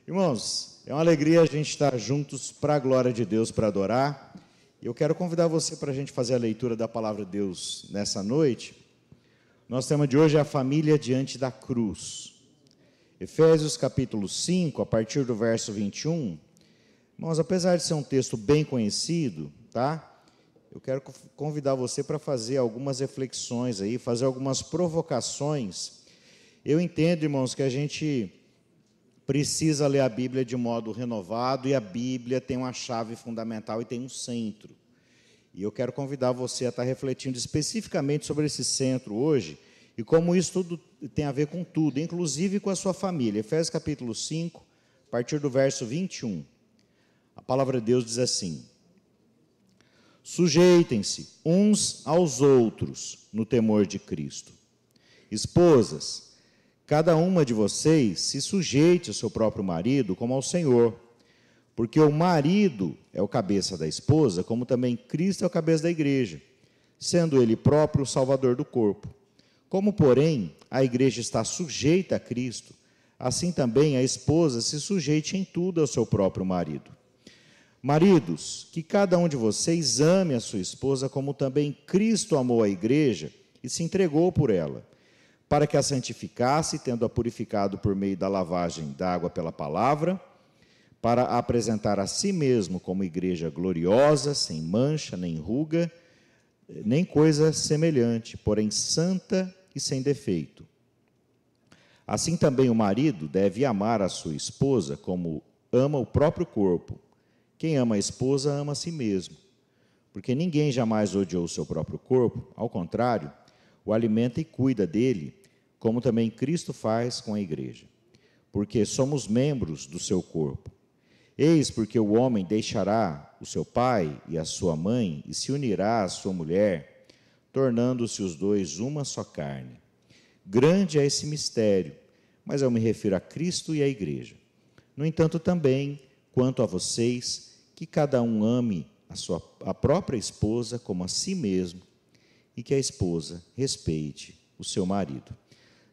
Irmãos, é uma alegria a gente estar juntos para a glória de Deus, para adorar. E eu quero convidar você para a gente fazer a leitura da palavra de Deus nessa noite. Nosso tema de hoje é a família diante da cruz. Efésios capítulo 5, a partir do verso 21. Irmãos, apesar de ser um texto bem conhecido, tá? Eu quero convidar você para fazer algumas reflexões aí, fazer algumas provocações. Eu entendo, irmãos, que a gente precisa ler a Bíblia de modo renovado, e a Bíblia tem uma chave fundamental e tem um centro. E eu quero convidar você a estar refletindo especificamente sobre esse centro hoje, e como isso tudo tem a ver com tudo, inclusive com a sua família. Efésios capítulo 5, a partir do verso 21. A palavra de Deus diz assim: sujeitem-se uns aos outros no temor de Cristo. Esposas, cada uma de vocês se sujeite ao seu próprio marido como ao Senhor, porque o marido é o cabeça da esposa, como também Cristo é o cabeça da igreja, sendo ele próprio o salvador do corpo. Como, porém, a igreja está sujeita a Cristo, assim também a esposa se sujeite em tudo ao seu próprio marido. Maridos, que cada um de vocês ame a sua esposa como também Cristo amou a igreja e se entregou por ela, para que a santificasse, tendo-a purificado por meio da lavagem da água pela palavra, para a apresentar a si mesmo como igreja gloriosa, sem mancha, nem ruga, nem coisa semelhante, porém santa e sem defeito. Assim também o marido deve amar a sua esposa como ama o próprio corpo. Quem ama a esposa ama a si mesmo, porque ninguém jamais odiou o seu próprio corpo, ao contrário, o alimenta e cuida dele, como também Cristo faz com a igreja, porque somos membros do seu corpo. Eis porque o homem deixará o seu pai e a sua mãe e se unirá à sua mulher, tornando-se os dois uma só carne. Grande é esse mistério, mas eu me refiro a Cristo e à igreja. No entanto, também, quanto a vocês, que cada um ame a própria esposa como a si mesmo, e que a esposa respeite o seu marido.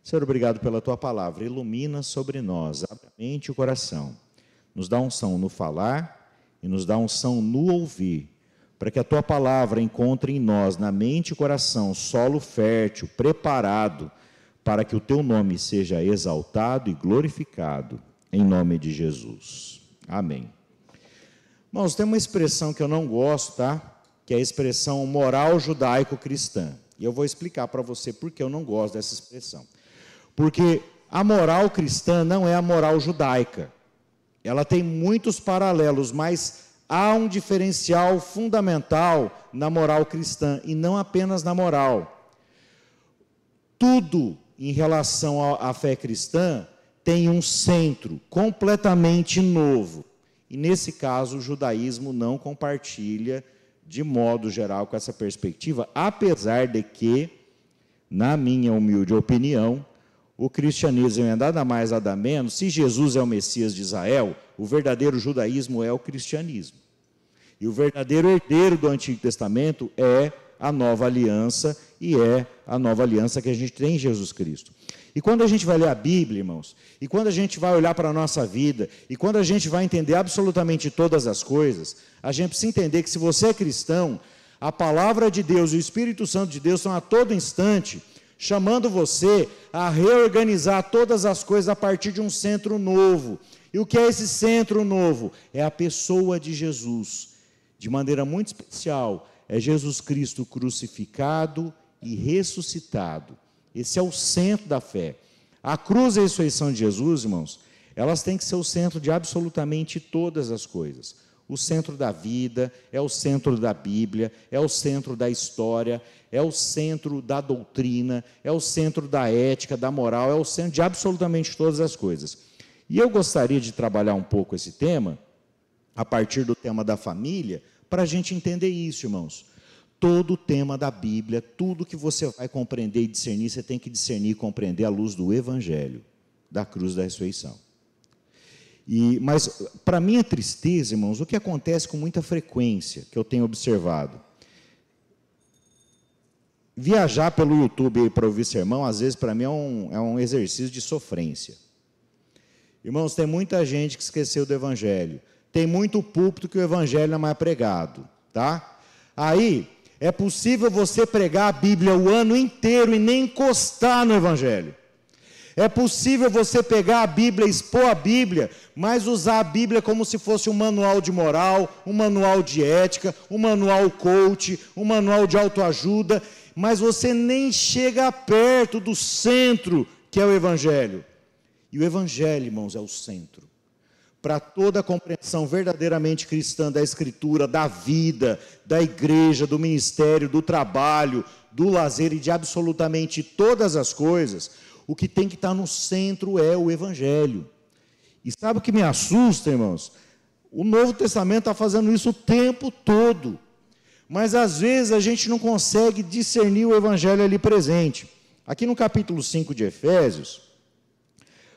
Senhor, obrigado pela tua palavra. Ilumina sobre nós, abre a mente e o coração. Nos dá unção no falar e nos dá unção no ouvir, para que a tua palavra encontre em nós, na mente e coração, solo fértil, preparado, para que o teu nome seja exaltado e glorificado, em nome de Jesus. Amém. Irmãos, tem uma expressão que eu não gosto, tá? Que é a expressão moral judaico-cristã. E eu vou explicar para você por que eu não gosto dessa expressão. Porque a moral cristã não é a moral judaica. Ela tem muitos paralelos, mas há um diferencial fundamental na moral cristã, e não apenas na moral. Tudo em relação à fé cristã tem um centro completamente novo. E nesse caso, o judaísmo não compartilha, de modo geral, com essa perspectiva, apesar de que, na minha humilde opinião, o cristianismo é nada mais, nada menos. Se Jesus é o Messias de Israel, o verdadeiro judaísmo é o cristianismo. E o verdadeiro herdeiro do Antigo Testamento é a nova aliança, e é a nova aliança que a gente tem em Jesus Cristo. E quando a gente vai ler a Bíblia, irmãos, e quando a gente vai olhar para a nossa vida, e quando a gente vai entender absolutamente todas as coisas, a gente precisa entender que se você é cristão, a palavra de Deus e o Espírito Santo de Deus estão a todo instante chamando você a reorganizar todas as coisas a partir de um centro novo. E o que é esse centro novo? É a pessoa de Jesus. De maneira muito especial, é Jesus Cristo crucificado e ressuscitado. Esse é o centro da fé. A cruz e a ressurreição de Jesus, irmãos, elas têm que ser o centro de absolutamente todas as coisas. O centro da vida, é o centro da Bíblia, é o centro da história, é o centro da doutrina, é o centro da ética, da moral, é o centro de absolutamente todas as coisas. E eu gostaria de trabalhar um pouco esse tema, a partir do tema da família, para a gente entender isso, irmãos. Todo o tema da Bíblia, tudo que você vai compreender e discernir, você tem que discernir e compreender à luz do Evangelho, da cruz e da ressurreição. Mas, para minha tristeza, irmãos, o que acontece com muita frequência, que eu tenho observado, viajar pelo YouTube para ouvir sermão, às vezes, para mim, é um exercício de sofrência. Irmãos, tem muita gente que esqueceu do Evangelho. Tem muito púlpito que o Evangelho não é mais pregado, tá? Aí, é possível você pregar a Bíblia o ano inteiro e nem encostar no Evangelho. É possível você pegar a Bíblia, expor a Bíblia, mas usar a Bíblia como se fosse um manual de moral, um manual de ética, um manual coach, um manual de autoajuda, mas você nem chega perto do centro, que é o Evangelho. E o Evangelho, irmãos, é o centro. Para toda a compreensão verdadeiramente cristã da Escritura, da vida, da igreja, do ministério, do trabalho, do lazer e de absolutamente todas as coisas, o que tem que estar no centro é o Evangelho. E sabe o que me assusta, irmãos? O Novo Testamento está fazendo isso o tempo todo. Mas às vezes a gente não consegue discernir o Evangelho ali presente. Aqui no capítulo 5 de Efésios,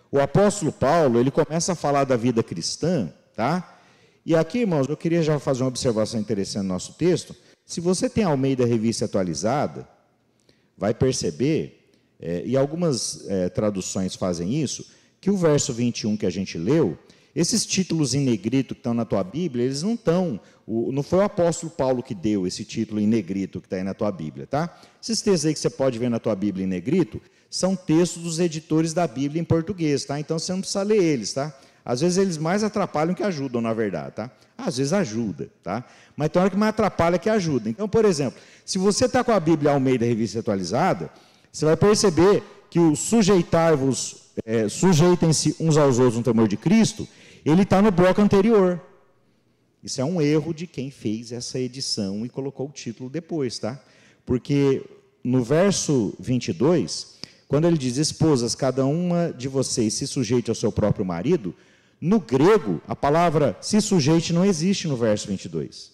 o apóstolo Paulo, ele começa a falar da vida cristã, tá? E aqui, irmãos, eu queria já fazer uma observação interessante no nosso texto. Se você tem a Almeida Revista Atualizada, vai perceber, e algumas traduções fazem isso, que o verso 21 que a gente leu, esses títulos em negrito que estão na tua Bíblia, eles não estão, não foi o apóstolo Paulo que deu esse título em negrito que está aí na tua Bíblia, tá? Esses textos aí que você pode ver na tua Bíblia em negrito, são textos dos editores da Bíblia em português, tá? Então você não precisa ler eles, tá? Às vezes eles mais atrapalham que ajudam, na verdade, tá? Às vezes ajuda, tá? Mas tem hora que mais atrapalha que ajuda. Então, por exemplo, se você está com a Bíblia Almeida Revista Atualizada, você vai perceber que o sujeitem-se uns aos outros no temor de Cristo, ele está no bloco anterior. Isso é um erro de quem fez essa edição e colocou o título depois, tá? Porque no verso 22, quando ele diz, esposas, cada uma de vocês se sujeite ao seu próprio marido, no grego, a palavra se sujeite não existe no verso 22.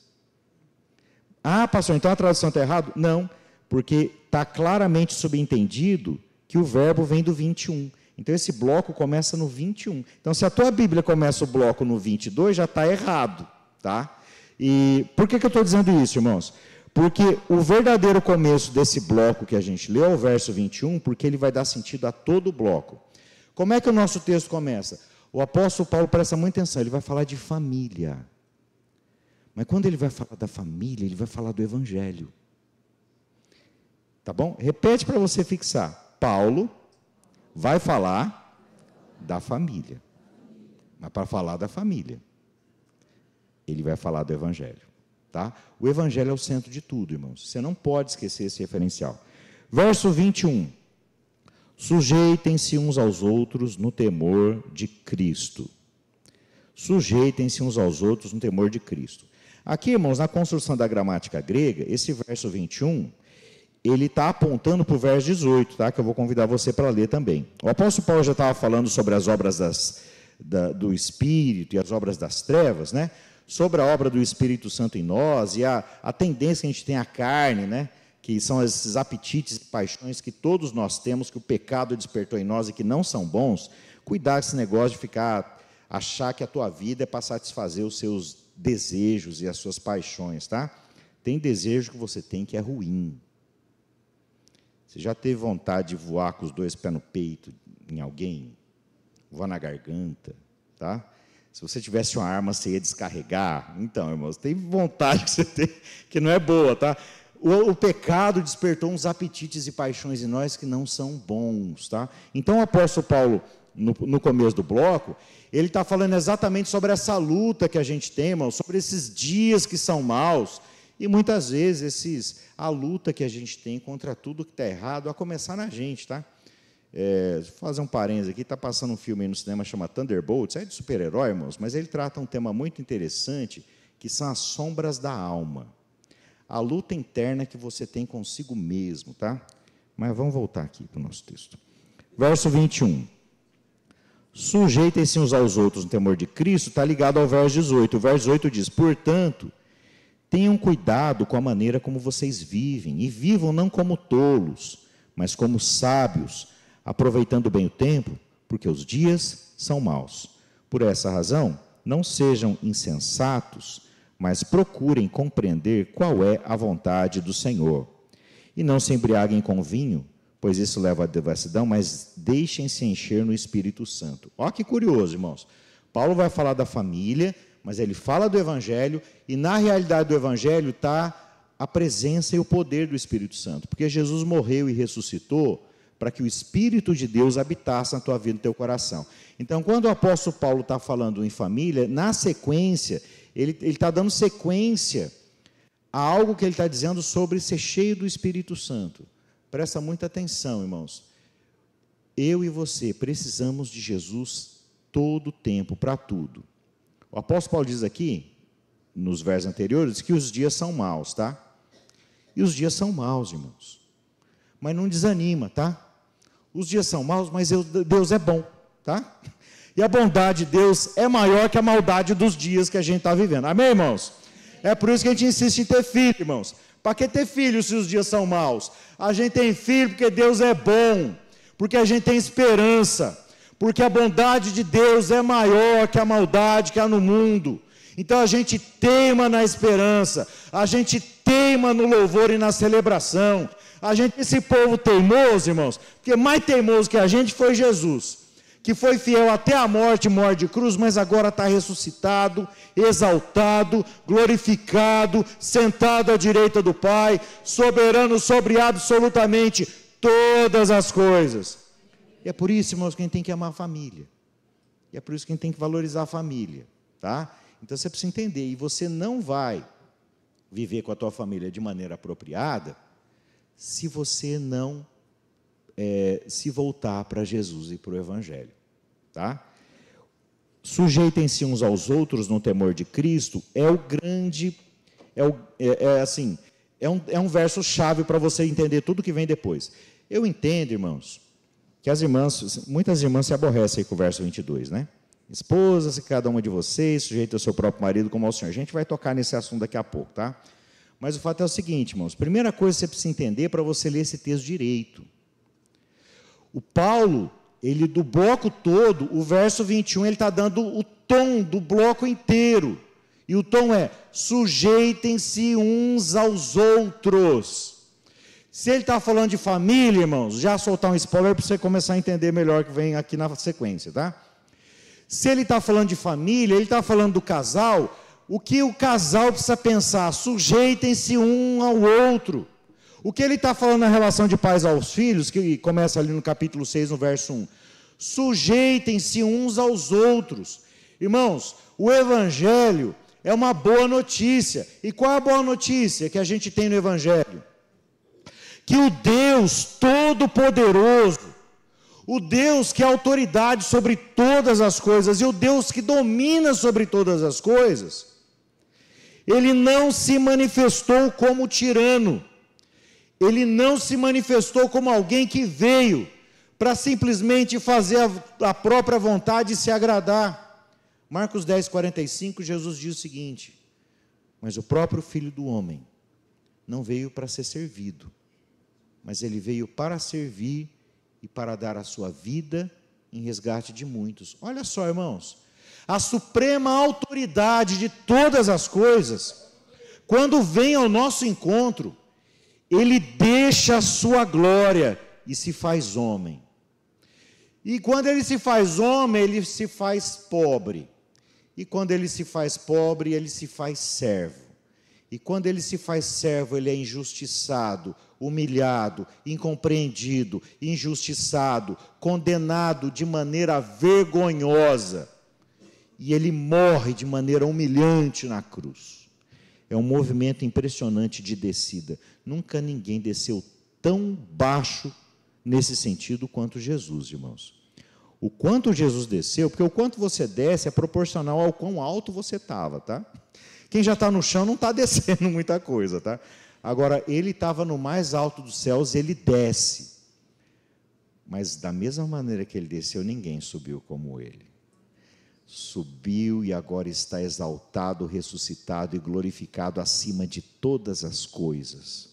Ah, pastor, então a tradução está errada? Não, porque está claramente subentendido que o verbo vem do 21. Então, esse bloco começa no 21. Então, se a tua Bíblia começa o bloco no 22, já está errado, tá? E por que eu estou dizendo isso, irmãos? Porque o verdadeiro começo desse bloco que a gente leu é o verso 21, porque ele vai dar sentido a todo o bloco. Como é que o nosso texto começa? O apóstolo Paulo, presta muita atenção, ele vai falar de família. Mas quando ele vai falar da família, ele vai falar do Evangelho. Tá bom? Repete para você fixar. Paulo vai falar da família. Mas para falar da família, ele vai falar do Evangelho. Tá? O Evangelho é o centro de tudo, irmãos. Você não pode esquecer esse referencial. Verso 21. Sujeitem-se uns aos outros no temor de Cristo. Sujeitem-se uns aos outros no temor de Cristo. Aqui, irmãos, na construção da gramática grega, esse verso 21, ele está apontando para o verso 18, tá? Que eu vou convidar você para ler também. O apóstolo Paulo já estava falando sobre as obras do Espírito e as obras das trevas, né? Sobre a obra do Espírito Santo em nós e a tendência que a gente tem à carne, né? Que são esses apetites e paixões que todos nós temos, que o pecado despertou em nós e que não são bons. Cuidar desse negócio de achar que a tua vida é para satisfazer os seus desejos e as suas paixões, tá? Tem desejo que você tem que é ruim. Você já teve vontade de voar com os dois pés no peito em alguém? Voar na garganta, tá? Se você tivesse uma arma, você ia descarregar. Então, irmãos, tem vontade que você tem, que não é boa, tá? O pecado despertou uns apetites e paixões em nós que não são bons, tá? Então, o apóstolo Paulo, no começo do bloco, ele está falando exatamente sobre essa luta que a gente tem, irmãos, sobre esses dias que são maus, e muitas vezes a luta que a gente tem contra tudo que está errado, a começar na gente, tá? Vou fazer um parênteses aqui, está passando um filme aí no cinema chamado Thunderbolts, é de super-herói, irmãos, mas ele trata um tema muito interessante, que são as sombras da alma. A luta interna que você tem consigo mesmo, tá? Mas vamos voltar aqui para o nosso texto. Verso 21. Sujeitem-se uns aos outros no temor de Cristo, está ligado ao verso 18. O verso 18 diz, portanto, tenham cuidado com a maneira como vocês vivem, e vivam não como tolos, mas como sábios, aproveitando bem o tempo, porque os dias são maus. Por essa razão, não sejam insensatos, mas procurem compreender qual é a vontade do Senhor. E não se embriaguem com vinho, pois isso leva à devassidão, mas deixem-se encher no Espírito Santo. Olha que curioso, irmãos. Paulo vai falar da família, mas ele fala do Evangelho, e na realidade do Evangelho está a presença e o poder do Espírito Santo, porque Jesus morreu e ressuscitou para que o Espírito de Deus habitasse na tua vida, no teu coração. Então, quando o apóstolo Paulo está falando em família, na sequência, ele está dando sequência a algo que ele está dizendo sobre ser cheio do Espírito Santo. Presta muita atenção, irmãos. Eu e você precisamos de Jesus todo o tempo, para tudo. O apóstolo Paulo diz aqui, nos versos anteriores, que os dias são maus, tá? E os dias são maus, irmãos. Mas não desanima, tá? Os dias são maus, mas Deus é bom, tá? E a bondade de Deus é maior que a maldade dos dias que a gente está vivendo. Amém, irmãos? É por isso que a gente insiste em ter filho, irmãos. Para que ter filho se os dias são maus? A gente tem filho porque Deus é bom, porque a gente tem esperança, porque a bondade de Deus é maior que a maldade que há no mundo. Então a gente teima na esperança, a gente teima no louvor e na celebração. Esse povo teimoso, irmãos, porque mais teimoso que a gente foi Jesus, que foi fiel até a morte de cruz, mas agora está ressuscitado, exaltado, glorificado, sentado à direita do Pai, soberano sobre absolutamente todas as coisas. E é por isso, irmãos, que a gente tem que amar a família. E é por isso que a gente tem que valorizar a família, tá? Então você precisa entender, e você não vai viver com a tua família de maneira apropriada se você não se voltar para Jesus e para o Evangelho, tá? Sujeitem-se uns aos outros no temor de Cristo, é um verso chave para você entender tudo que vem depois. Eu entendo, irmãos, que muitas irmãs se aborrecem com o verso 22, né? Esposas, cada uma de vocês, sujeita ao seu próprio marido como ao Senhor. A gente vai tocar nesse assunto daqui a pouco, tá? Mas o fato é o seguinte, irmãos, primeira coisa que você precisa entender para você ler esse texto direito. O Paulo, ele do bloco todo, o verso 21, ele está dando o tom do bloco inteiro. E o tom é, sujeitem-se uns aos outros. Se ele está falando de família, irmãos, já soltar um spoiler para você começar a entender melhor o que vem aqui na sequência, tá? Se ele está falando de família, ele está falando do casal, o que o casal precisa pensar? Sujeitem-se um ao outro. O que ele está falando na relação de pais aos filhos, que começa ali no capítulo 6, no verso 1. Sujeitem-se uns aos outros. Irmãos, o Evangelho é uma boa notícia. E qual é a boa notícia que a gente tem no Evangelho? Que o Deus Todo-Poderoso, o Deus que é autoridade sobre todas as coisas, e o Deus que domina sobre todas as coisas, Ele não se manifestou como tirano, Ele não se manifestou como alguém que veio para simplesmente fazer a própria vontade e se agradar. Marcos 10, 45, Jesus diz o seguinte, mas o próprio Filho do Homem não veio para ser servido, mas Ele veio para servir e para dar a sua vida em resgate de muitos. Olha só, irmãos, a suprema autoridade de todas as coisas, quando vem ao nosso encontro, Ele deixa a sua glória e se faz homem. E quando Ele se faz homem, Ele se faz pobre. E quando Ele se faz pobre, Ele se faz servo. E quando Ele se faz servo, Ele é injustiçado, humilhado, incompreendido, injustiçado, condenado de maneira vergonhosa. E Ele morre de maneira humilhante na cruz. É um movimento impressionante de descida. Nunca ninguém desceu tão baixo nesse sentido quanto Jesus, irmãos. O quanto Jesus desceu, porque o quanto você desce é proporcional ao quão alto você estava, tá? Quem já está no chão não está descendo muita coisa, tá? Agora, Ele estava no mais alto dos céus, Ele desce. Mas da mesma maneira que Ele desceu, ninguém subiu como Ele. Subiu e agora está exaltado, ressuscitado e glorificado acima de todas as coisas.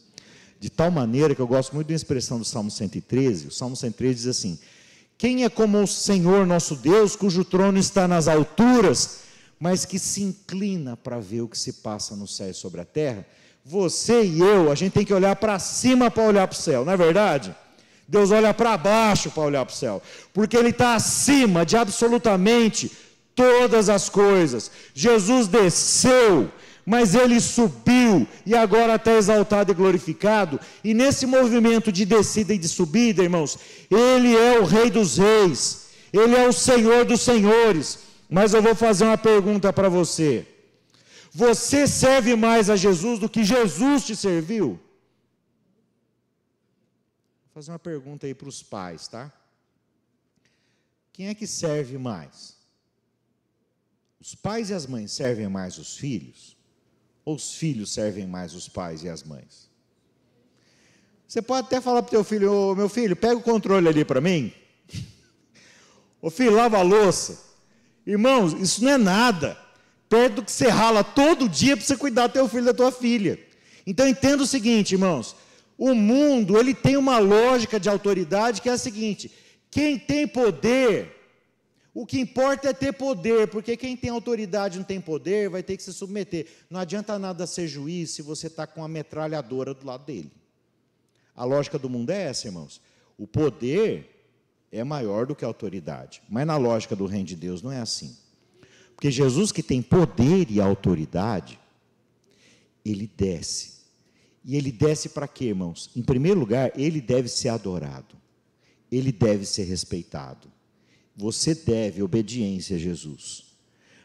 De tal maneira que eu gosto muito da expressão do Salmo 113, o Salmo 113 diz assim, quem é como o Senhor nosso Deus, cujo trono está nas alturas, mas que se inclina para ver o que se passa no céu e sobre a terra? Você e eu, a gente tem que olhar para cima para olhar para o céu, não é verdade? Deus olha para baixo para olhar para o céu, porque Ele está acima de absolutamente todas as coisas. Jesus desceu, mas Ele subiu, e agora está exaltado e glorificado, e nesse movimento de descida e de subida, irmãos, Ele é o Rei dos Reis, Ele é o Senhor dos Senhores. Mas eu vou fazer uma pergunta para você: você serve mais a Jesus do que Jesus te serviu? Vou fazer uma pergunta aí para os pais, tá? Quem é que serve mais? Os pais e as mães servem mais os filhos? Ou os filhos servem mais os pais e as mães? Você pode até falar para o teu filho: ô, meu filho, pega o controle ali para mim. Ô filho, lava a louça. Irmãos, isso não é nada perto do que você rala todo dia para você cuidar do teu filho e da tua filha. Então entenda o seguinte, irmãos: o mundo, ele tem uma lógica de autoridade que é a seguinte: quem tem poder, o que importa é ter poder, porque quem tem autoridade e não tem poder vai ter que se submeter. Não adianta nada ser juiz se você está com uma metralhadora do lado dele. A lógica do mundo é essa, irmãos: o poder é maior do que a autoridade, mas na lógica do reino de Deus não é assim. Porque Jesus, que tem poder e autoridade, Ele desce. E Ele desce para quê, irmãos? Em primeiro lugar, Ele deve ser adorado, Ele deve ser respeitado. Você deve obediência a Jesus.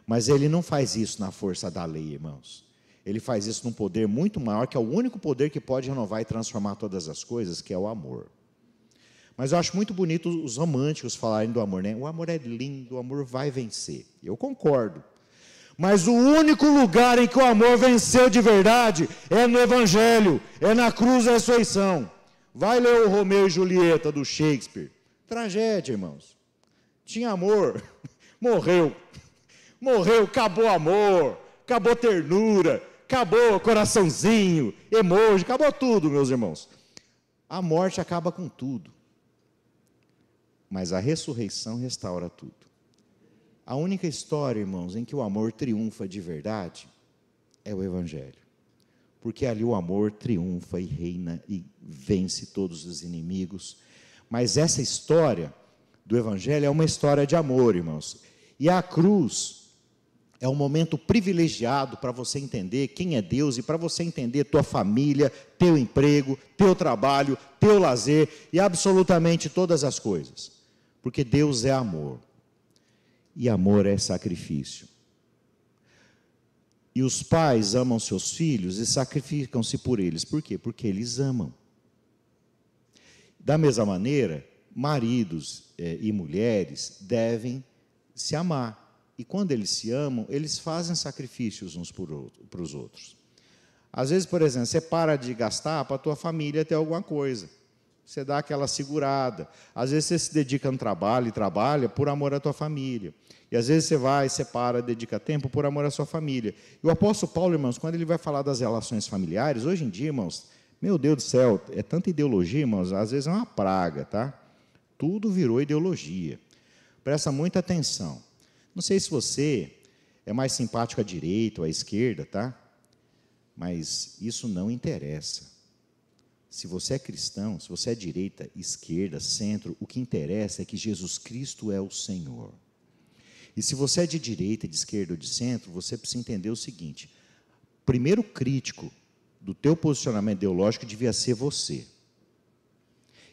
Mas Ele não faz isso na força da lei, irmãos. Ele faz isso num poder muito maior, que é o único poder que pode renovar e transformar todas as coisas, que é o amor. Mas eu acho muito bonito os românticos falarem do amor, né? O amor é lindo, o amor vai vencer. Eu concordo. Mas o único lugar em que o amor venceu de verdade é no Evangelho, é na cruz da ressurreição. Vai ler o Romeu e Julieta do Shakespeare. Tragédia, irmãos. Tinha amor, morreu. Morreu, acabou o amor, acabou a ternura, acabou o coraçãozinho, emoji, acabou tudo, meus irmãos. A morte acaba com tudo. Mas a ressurreição restaura tudo. A única história, irmãos, em que o amor triunfa de verdade é o Evangelho. Porque ali o amor triunfa e reina e vence todos os inimigos. Mas essa história do Evangelho é uma história de amor, irmãos. E a cruz é um momento privilegiado para você entender quem é Deus e para você entender tua família, teu emprego, teu trabalho, teu lazer e absolutamente todas as coisas. Porque Deus é amor. E amor é sacrifício. E os pais amam seus filhos e sacrificam-se por eles. Por quê? Porque eles amam. Da mesma maneira, maridos e mulheres devem se amar. E quando eles se amam, eles fazem sacrifícios uns para os outros. Às vezes, por exemplo, você para de gastar para a tua família ter alguma coisa. Você dá aquela segurada. Às vezes você se dedica no trabalho e trabalha por amor à tua família. E às vezes você vai, separa, dedica tempo por amor à sua família. E o apóstolo Paulo, irmãos, quando ele vai falar das relações familiares, hoje em dia, irmãos, meu Deus do céu, é tanta ideologia, irmãos, às vezes é uma praga, tá? Tudo virou ideologia. Presta muita atenção. Não sei se você é mais simpático à direita ou à esquerda, tá? Mas isso não interessa. Se você é cristão, se você é direita, esquerda, centro, o que interessa é que Jesus Cristo é o Senhor. E se você é de direita, de esquerda ou de centro, você precisa entender o seguinte: o primeiro crítico do teu posicionamento ideológico devia ser você.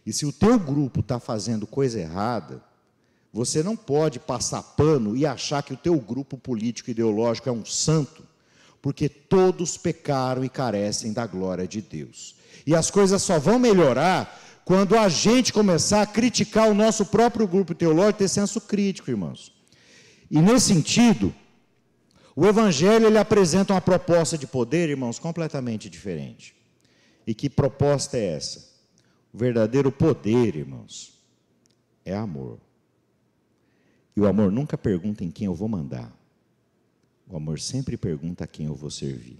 E se o teu grupo está fazendo coisa errada, você não pode passar pano e achar que o teu grupo político ideológico é um santo, porque todos pecaram e carecem da glória de Deus. E as coisas só vão melhorar quando a gente começar a criticar o nosso próprio grupo teológico, ter senso crítico, irmãos. E nesse sentido, o Evangelho ele apresenta uma proposta de poder, irmãos, completamente diferente. E que proposta é essa? O verdadeiro poder, irmãos, é amor. E o amor nunca pergunta em quem eu vou mandar. O amor sempre pergunta a quem eu vou servir.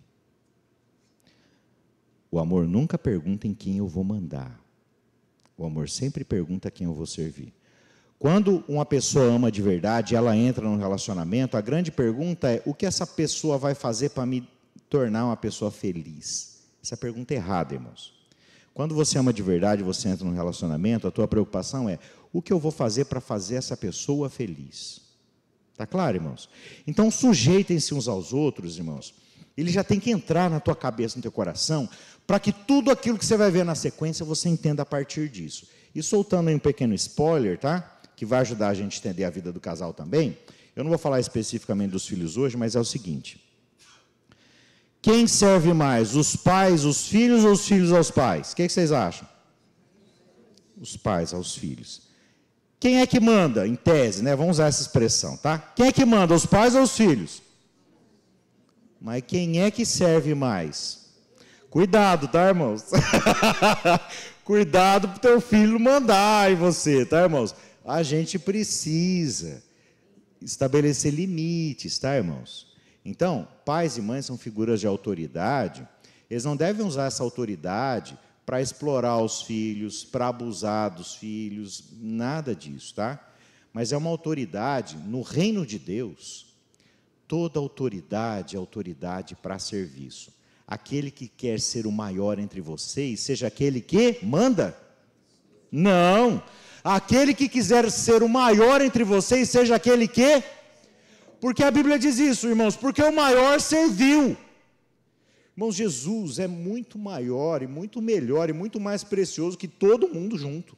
O amor nunca pergunta em quem eu vou mandar. O amor sempre pergunta a quem eu vou servir. Quando uma pessoa ama de verdade, ela entra num relacionamento, a grande pergunta é: o que essa pessoa vai fazer para me tornar uma pessoa feliz? Essa pergunta é errada, irmãos. Quando você ama de verdade, você entra num relacionamento, a tua preocupação é: o que eu vou fazer para fazer essa pessoa feliz? Está claro, irmãos? Então, sujeitem-se uns aos outros, irmãos. Ele já tem que entrar na tua cabeça, no teu coração, para que tudo aquilo que você vai ver na sequência, você entenda a partir disso. E soltando aí um pequeno spoiler, tá? Que vai ajudar a gente a entender a vida do casal também. Eu não vou falar especificamente dos filhos hoje, mas é o seguinte: quem serve mais, os pais, os filhos ou os filhos aos pais? O que vocês acham? Os pais aos filhos. Quem é que manda, em tese, né? Vamos usar essa expressão, tá? Quem é que manda, os pais ou os filhos? Mas quem é que serve mais? Cuidado, tá, irmãos? Cuidado para o teu filho mandar em você, tá, irmãos? A gente precisa estabelecer limites, tá, irmãos? Então, pais e mães são figuras de autoridade. Eles não devem usar essa autoridade para explorar os filhos, para abusar dos filhos, nada disso, tá? Mas é uma autoridade, no reino de Deus, toda autoridade é autoridade para serviço. Aquele que quer ser o maior entre vocês, seja aquele que manda? Não. Aquele que quiser ser o maior entre vocês, seja aquele que... Porque a Bíblia diz isso, irmãos, porque o maior serviu. Irmãos, Jesus é muito maior e muito melhor e muito mais precioso que todo mundo junto.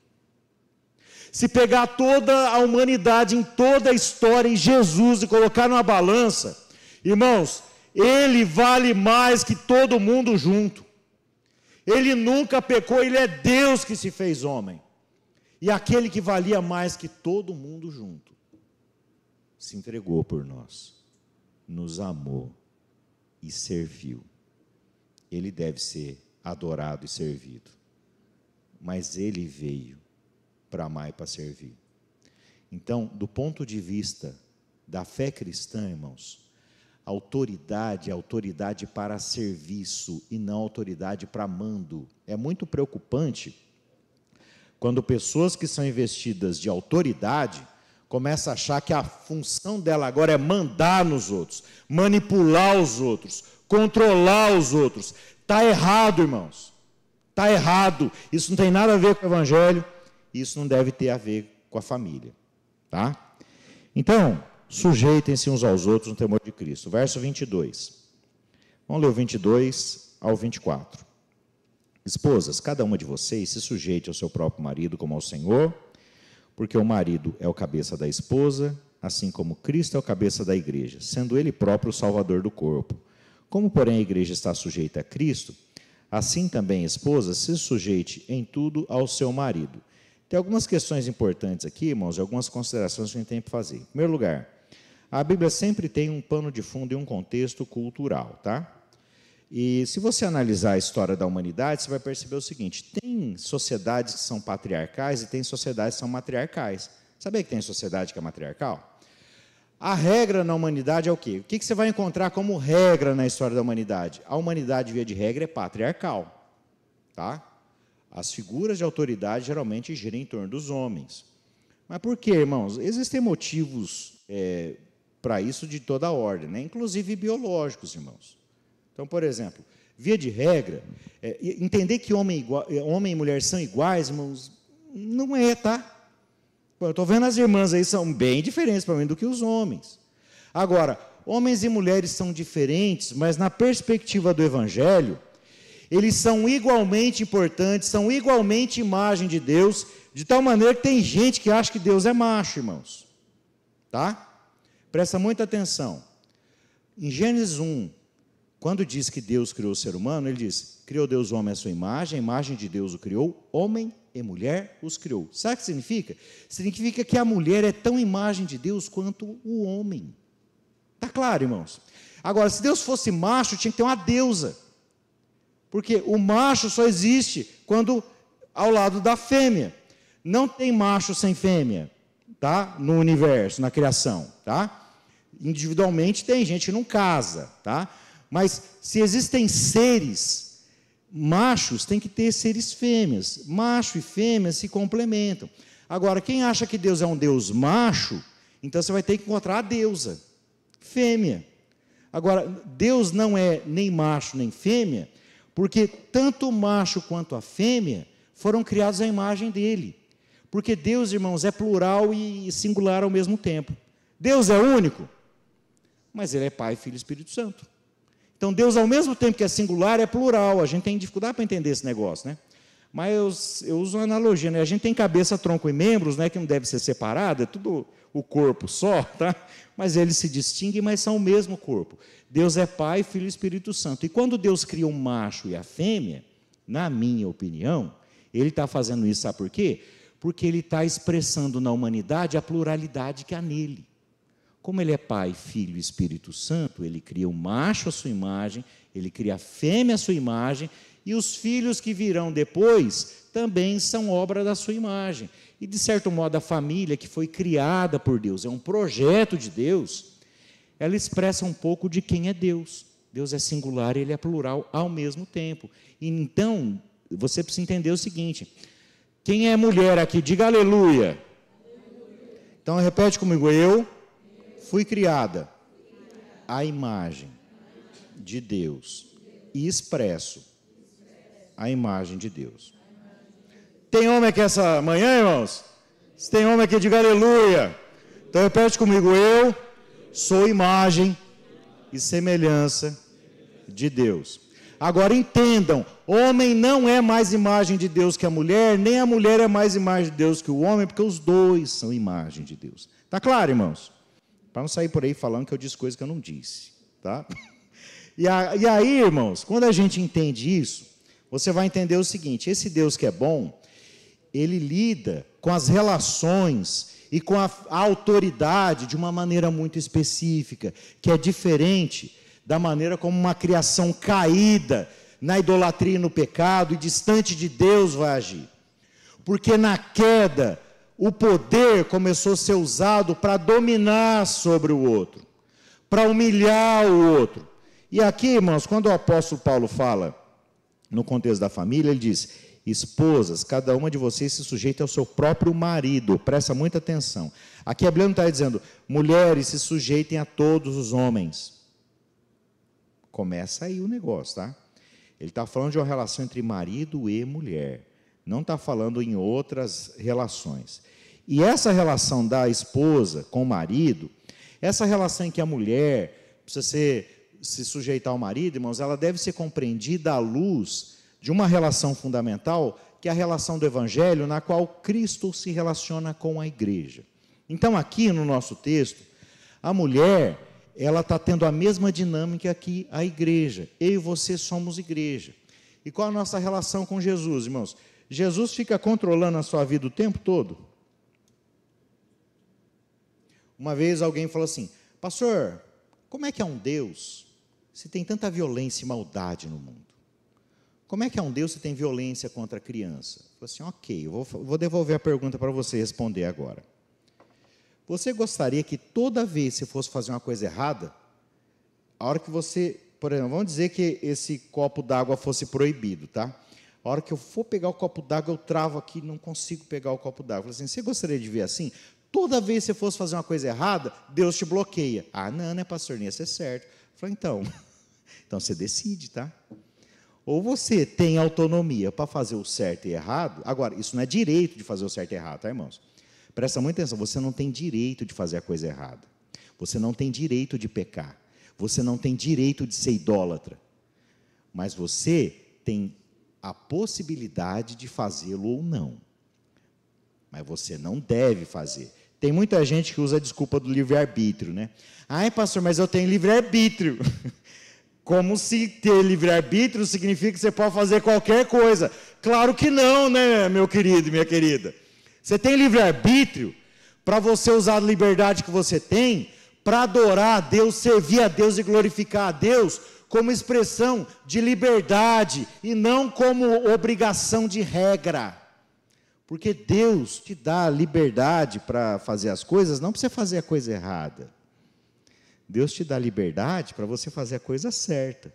Se pegar toda a humanidade em toda a história em Jesus e colocar numa balança, irmãos, ele vale mais que todo mundo junto. Ele nunca pecou, ele é Deus que se fez homem. E aquele que valia mais que todo mundo junto, se entregou por nós, nos amou e serviu. Ele deve ser adorado e servido. Mas ele veio para amar e para servir. Então, do ponto de vista da fé cristã, irmãos, autoridade é autoridade para serviço e não autoridade para mando. É muito preocupante quando pessoas que são investidas de autoridade começam a achar que a função dela agora é mandar nos outros, manipular os outros, controlar os outros. Está errado, irmãos. Está errado. Isso não tem nada a ver com o Evangelho. Isso não deve ter a ver com a família. Tá? Então, sujeitem-se uns aos outros no temor de Cristo. Verso 22. Vamos ler o 22 ao 24. Esposas, cada uma de vocês se sujeite ao seu próprio marido como ao Senhor, porque o marido é o cabeça da esposa, assim como Cristo é o cabeça da igreja, sendo ele próprio o salvador do corpo. Como, porém, a igreja está sujeita a Cristo, assim também a esposa se sujeite em tudo ao seu marido. Tem algumas questões importantes aqui, irmãos, e algumas considerações que a gente tem para fazer. Em primeiro lugar, a Bíblia sempre tem um pano de fundo e um contexto cultural, tá? E se você analisar a história da humanidade, você vai perceber o seguinte: tem sociedades que são patriarcais e tem sociedades que são matriarcais. Sabia que tem sociedade que é matriarcal? A regra na humanidade é o quê? O que você vai encontrar como regra na história da humanidade? A humanidade, via de regra, é patriarcal. Tá? As figuras de autoridade geralmente giram em torno dos homens. Mas por quê, irmãos? Existem motivos para isso de toda a ordem, né? Inclusive biológicos, irmãos. Então, por exemplo, via de regra, entender que homem e mulher são iguais, irmãos, não é, tá? Eu estou vendo as irmãs aí, são bem diferentes para mim do que os homens. Agora, homens e mulheres são diferentes, mas na perspectiva do Evangelho, eles são igualmente importantes, são igualmente imagem de Deus, de tal maneira que tem gente que acha que Deus é macho, irmãos. Tá? Presta muita atenção. Em Gênesis 1, quando diz que Deus criou o ser humano, ele diz: criou Deus o homem à sua imagem, a imagem de Deus o criou, homem e mulher os criou. Sabe o que significa? Significa que a mulher é tão imagem de Deus quanto o homem. Está claro, irmãos? Agora, se Deus fosse macho, tinha que ter uma deusa. Porque o macho só existe quando ao lado da fêmea. Não tem macho sem fêmea, tá? No universo, na criação, tá? Individualmente tem gente que não casa, tá? Mas se existem seres machos, tem que ter seres fêmeas. Macho e fêmea se complementam. Agora, quem acha que Deus é um Deus macho, então você vai ter que encontrar a deusa, fêmea. Agora, Deus não é nem macho nem fêmea, Porque tanto o macho quanto a fêmea foram criados à imagem dele. Porque Deus, irmãos, é plural e singular ao mesmo tempo. Deus é único, mas Ele é Pai, Filho e Espírito Santo. Então, Deus, ao mesmo tempo que é singular, é plural. A gente tem dificuldade para entender esse negócio, né? Mas eu uso uma analogia, né? A gente tem cabeça, tronco e membros, né? Que não deve ser separado, é tudo o corpo só, tá? Mas eles se distinguem, mas são o mesmo corpo. Deus é Pai, Filho e Espírito Santo. E quando Deus cria o macho e a fêmea, na minha opinião, Ele está fazendo isso, sabe por quê? Porque Ele está expressando na humanidade a pluralidade que há nele. Como Ele é Pai, Filho e Espírito Santo, Ele cria o macho à sua imagem, Ele cria a fêmea à sua imagem, e os filhos que virão depois também são obra da sua imagem. E, de certo modo, a família que foi criada por Deus, é um projeto de Deus, ela expressa um pouco de quem é Deus. Deus é singular e Ele é plural ao mesmo tempo. E, então, você precisa entender o seguinte: quem é mulher aqui, diga aleluia. Então, repete comigo: eu fui criada à imagem de Deus e expresso a imagem de Deus. Tem homem aqui essa manhã, irmãos? Se tem homem aqui, diga aleluia. Então repete comigo: eu sou imagem e semelhança de Deus. Agora entendam, homem não é mais imagem de Deus que a mulher, nem a mulher é mais imagem de Deus que o homem, porque os dois são imagem de Deus. Está claro, irmãos? Para não sair por aí falando que eu disse coisa que eu não disse, tá? E aí, irmãos, quando a gente entende isso, você vai entender o seguinte: esse Deus que é bom, Ele lida com as relações e com a autoridade de uma maneira muito específica, que é diferente da maneira como uma criação caída na idolatria e no pecado e distante de Deus vai agir. Porque na queda, o poder começou a ser usado para dominar sobre o outro, para humilhar o outro. E aqui, irmãos, quando o apóstolo Paulo fala no contexto da família, ele diz: esposas, cada uma de vocês se sujeita ao seu próprio marido. Presta muita atenção. Aqui a Bíblia não está dizendo: mulheres se sujeitem a todos os homens. Começa aí o negócio, tá? Ele está falando de uma relação entre marido e mulher. Não está falando em outras relações. E essa relação da esposa com o marido, essa relação em que a mulher precisa se sujeitar ao marido, irmãos, ela deve ser compreendida à luz de uma relação fundamental, que é a relação do Evangelho, na qual Cristo se relaciona com a igreja. Então, aqui no nosso texto, a mulher, ela está tendo a mesma dinâmica que a igreja. Eu e você somos igreja. E qual a nossa relação com Jesus, irmãos? Jesus fica controlando a sua vida o tempo todo? Uma vez alguém falou assim: pastor, como é que é um Deus se tem tanta violência e maldade no mundo? Como é que é um Deus se tem violência contra a criança? Eu falei assim: ok, eu vou devolver a pergunta para você responder agora. Você gostaria que toda vez que você fosse fazer uma coisa errada, a hora que você, por exemplo, vamos dizer que esse copo d'água fosse proibido, tá? A hora que eu for pegar o copo d'água, eu travo aqui, não consigo pegar o copo d'água. Eu falei assim: você gostaria de ver assim? Toda vez que você fosse fazer uma coisa errada, Deus te bloqueia. Ah, não, né, pastor, não ia ser certo. Eu falei: então você decide, tá? Ou você tem autonomia para fazer o certo e errado. Agora, isso não é direito de fazer o certo e errado, tá, irmãos? Presta muita atenção, você não tem direito de fazer a coisa errada. Você não tem direito de pecar. Você não tem direito de ser idólatra. Mas você tem a possibilidade de fazê-lo ou não. Mas você não deve fazer. Tem muita gente que usa a desculpa do livre-arbítrio, né? Ai, pastor, mas eu tenho livre-arbítrio. Como se ter livre-arbítrio significa que você pode fazer qualquer coisa. Claro que não, né, meu querido e minha querida? Você tem livre-arbítrio para você usar a liberdade que você tem para adorar a Deus, servir a Deus e glorificar a Deus como expressão de liberdade e não como obrigação de regra. Porque Deus te dá liberdade para fazer as coisas, não para você fazer a coisa errada. Deus te dá liberdade para você fazer a coisa certa.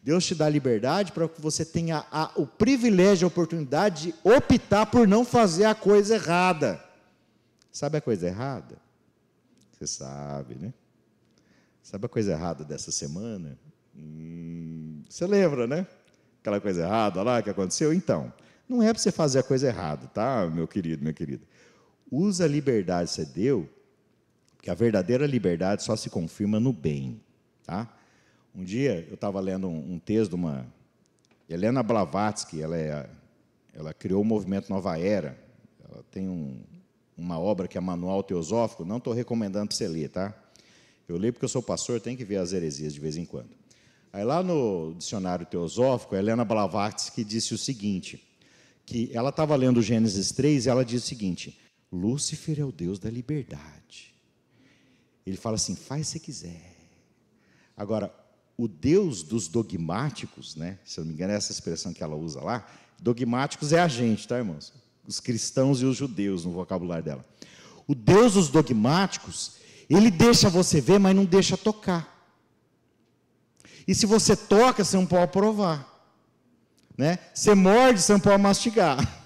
Deus te dá liberdade para que você tenha o privilégio, a oportunidade de optar por não fazer a coisa errada. Sabe a coisa errada? Você sabe, né? Sabe a coisa errada dessa semana? Você lembra, né? aquela coisa errada lá que aconteceu? Então, não é para você fazer a coisa errada, tá, meu querido, minha querida? Usa a liberdade que você deu, porque a verdadeira liberdade só se confirma no bem, tá? Um dia eu estava lendo um texto de uma Helena Blavatsky, ela criou o movimento Nova Era. Ela tem uma obra que é Manual Teosófico, não estou recomendando para você ler, tá? Eu leio porque eu sou pastor, tenho que ver as heresias de vez em quando. Aí lá no dicionário teosófico, a Helena Blavatsky disse o seguinte, que ela estava lendo Gênesis 3 e ela diz o seguinte, Lúcifer é o Deus da liberdade. Ele fala assim, faz se quiser. Agora, o Deus dos dogmáticos, né? Se eu não me engano é essa expressão que ela usa lá, dogmáticos é a gente, tá, irmãos? Os cristãos e os judeus no vocabulário dela. O Deus dos dogmáticos, ele deixa você ver, mas não deixa tocar. E se você toca, você não pode provar. Né? Você morde, você não pode mastigar.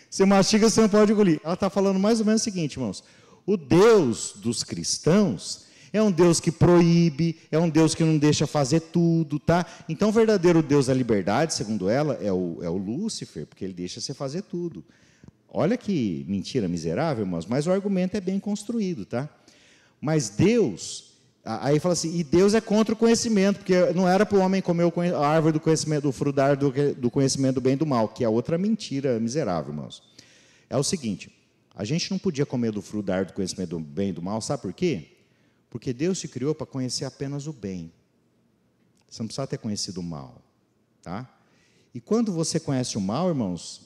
Você mastiga, você não pode engolir. Ela está falando mais ou menos o seguinte, irmãos. O Deus dos cristãos é um Deus que proíbe, é um Deus que não deixa fazer tudo, tá? Então, o verdadeiro Deus da liberdade, segundo ela, é o Lúcifer, porque ele deixa você fazer tudo. Olha que mentira miserável, irmãos, mas o argumento é bem construído, tá? Mas Deus, aí fala assim, e Deus é contra o conhecimento, porque não era para o homem comer a árvore do conhecimento, do fruto da árvore do conhecimento do bem e do mal, que é outra mentira miserável, irmãos. É o seguinte, a gente não podia comer do fruto da árvore do conhecimento do bem e do mal, sabe por quê? Porque Deus te criou para conhecer apenas o bem. Você não precisa ter conhecido o mal, tá? E quando você conhece o mal, irmãos,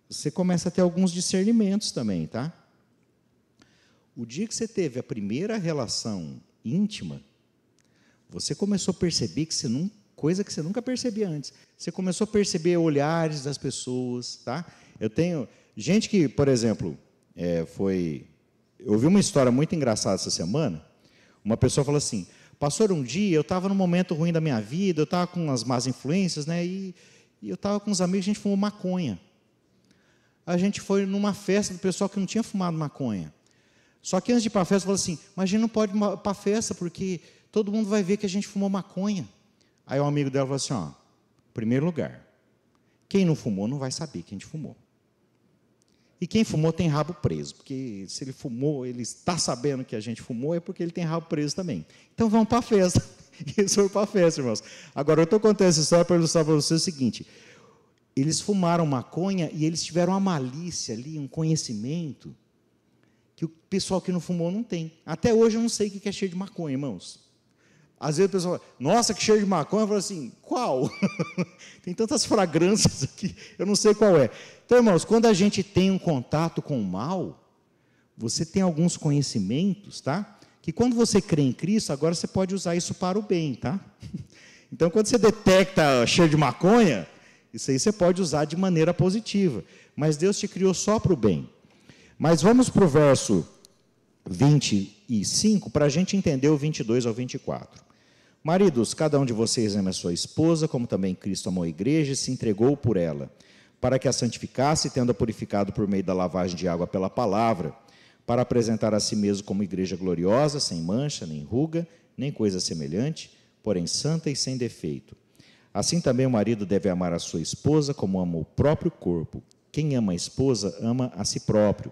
você começa a ter alguns discernimentos também, tá? O dia que você teve a primeira relação íntima, você começou a perceber que coisa que você nunca percebia antes. Você começou a perceber olhares das pessoas, tá? Eu tenho gente que, por exemplo, eu ouvi uma história muito engraçada essa semana. Uma pessoa falou assim, pastor, um dia eu estava num momento ruim da minha vida, eu estava com umas más influências, né? E eu estava com uns amigos, a gente fumou maconha. A gente foi numa festa do pessoal que não tinha fumado maconha. Só que antes de ir para a festa, falou assim, mas a gente não pode ir para a festa, porque todo mundo vai ver que a gente fumou maconha. Aí um amigo dela falou assim, ó, primeiro lugar, quem não fumou não vai saber que a gente fumou. E quem fumou tem rabo preso, porque se ele fumou, ele está sabendo que a gente fumou, é porque ele tem rabo preso também. Então vamos para a festa. E eles foram para a festa, irmãos. Agora, eu estou contando essa história para ilustrar para vocês o seguinte, eles fumaram maconha e eles tiveram uma malícia ali, um conhecimento, que o pessoal que não fumou não tem. Até hoje eu não sei o que é cheiro de maconha, irmãos. Às vezes o pessoal fala, nossa, que cheiro de maconha. Eu falo assim, qual? Tem tantas fragrâncias aqui, eu não sei qual é. Então, irmãos, quando a gente tem um contato com o mal, você tem alguns conhecimentos, tá? Que quando você crê em Cristo, agora você pode usar isso para o bem, tá? Então, quando você detecta cheiro de maconha, isso aí você pode usar de maneira positiva. Mas Deus te criou só para o bem. Mas vamos para o verso 25, para a gente entender o 22 ao 24. Maridos, cada um de vocês ama a sua esposa, como também Cristo amou a igreja e se entregou por ela, para que a santificasse, tendo-a purificado por meio da lavagem de água pela palavra, para apresentar a si mesmo como igreja gloriosa, sem mancha, nem ruga, nem coisa semelhante, porém santa e sem defeito. Assim também o marido deve amar a sua esposa como ama o próprio corpo. Quem ama a esposa, ama a si próprio.